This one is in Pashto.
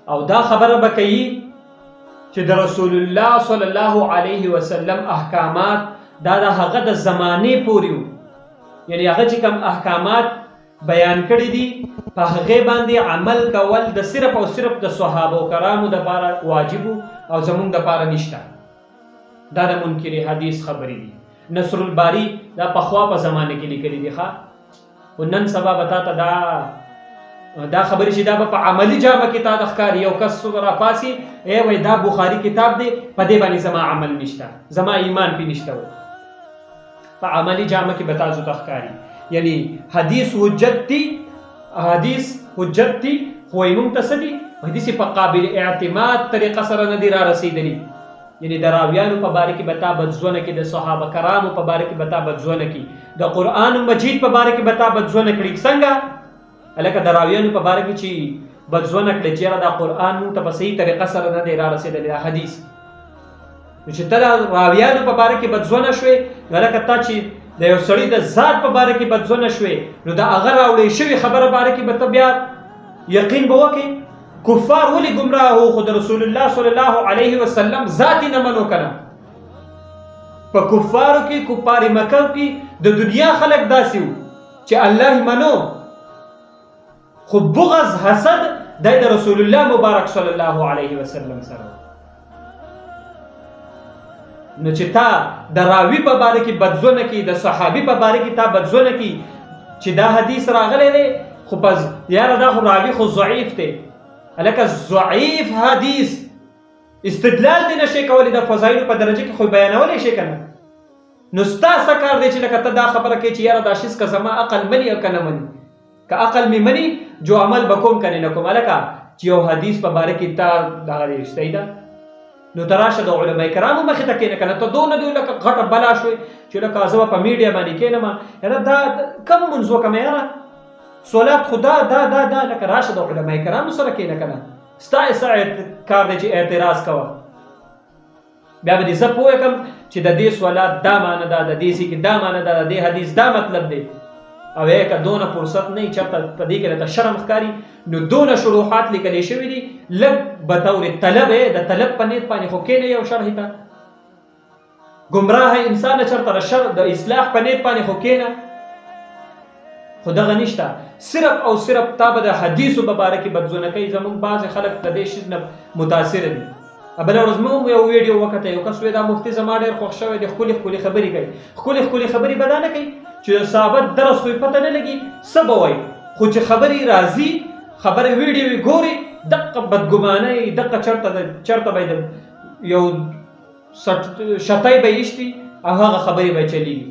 او دا خبره به کوي چې د رسول الله صلی الله علیه وسلم احکامات دا د هغه د زمانې پورې وو، یعنی هغه چې کوم احکامات بیان کړي دي په هغې باندې عمل کول د صرف او صرف د صحابه کرامو دپاره واجب او زمونږ دپاره نشته. دا د منکر حدیث خبرې دي. نصر الباری دا پخوا په زمانه کې لیکلي دي ښه، او نن سبا به تا ته دا خبرې چې دا به په عملي جامه کې تا د ښکاري. یو کس راپاسي وایي دا بخاري کتاب دی، په دې باندې زما عمل نشته، زما ایمان پې نشته، په عملي جامه کې به تاسو ته ښکاري. یعنی حدیث حجت دی، حدیث حجت دی، خو وایي موږ ته څه دي؟ حدیث په قابل اعتماد طریقه سره نه دي را رسېدلي. یعنی د راویانو په باره کې به تا بدزونه کړي، د صحابه کرامو په باره کې به تا بدزونه کړي، د قرآن مجید په باره کې به تا بدزونه کړي. څنګه؟ هلکه د راویانو په باره کې چې بدزونه کړي چې یاره دا قرآن موږ ته په صحیح طریقه سره نه دی را رسېدلی، دا حدیث. نو چې ته د راویانو په باره کې بدزونه شوې، نو هلکه تا چې د یو سړي د ذات په باره کې بدزونه شوې، نو د هغه راوړې شوې خبره باره کې به ته بیا یقین به وکړې. کفار ولې ګمراه وو؟ خو د رسول الله صلی الله علیه وسلم ذات یې نه منو که نه. په کفارو کې، کفار مکه کې د دنیا خلک داسې وو چې الله یې منو، خو بغض حسد دی د رسول الله مبارک صلی الله علیه وسلم سره. نو چې تا د راوی په باره کې بدزونه کی، د صحابي په باره کې تا بدزونه کی چې دا حدیث راغلی دی، خو پس یاره دا خو راوی خو ضعیف دی. هلکه ضعیف حدیث استدلال دی نشي کولی، د فضایلو په درجه کې خو بیانولی شي که نه. نو ستا څه کار دی چې لکه ته دا خبره کوي چې یاره دا شیز که زما عقل مني او که نه مني؟ که عقل مې مني جو عمل به کوم که نه کوم. هلکه چې یو حدیث په باره کې تا دغه دی صحیح ده، نو ته راشه د علما کرامو مخې ته کښېنه که نه. ته دونه دی لکه غټه بلا شوې چې لکه زه به په میډیا باندې کښېنم، یاره دا کم لمونځ وکړم، یاره صلات خو دا لکه راشه د علما کرامو سره کښېنه که نه. ستا څه کار دی چې اعتراض کوه؟ بیا به دې زه پوه کړم چې د دې صلات دا معنی ده، د دې ذکر دا معنی ده، د دې حدیث دا مطلب دی. او که دونه فرصت نه وي چېرته په دې کې راته شرم ښکاري، نو دونه شروحات لیکلی شوي دي، لږ به طور طلب د طلب په نیت باندې خو کښېنه یو شرحې ته. ګمراه انسانه چېرته د اصلاح په نیت باندې خو کښېنه. خو دغه نشته، صرف او صرف تا به د حدیثو په باره کې بدزونه کوي. زموږ بعضې خلک د دې شي نه متاثره دي. بله ورځ موږ یو ویډیو وکته، یو کس وایي دا مفتي زما ډېر خوښ شوی دی، ښکلې ښکلې خبرې کوي. ښکلې خبرې به دا نه کوي چې د صحابت درس خو یې پته نه لګي څه به وایي، خو چې خبرې راځي، خبرې ویډیو یې ګوري، دقه بدګمانۍ، دقه چېرته به یو شتی به یې ایښتي او هغه خبرې به یې چلېږي.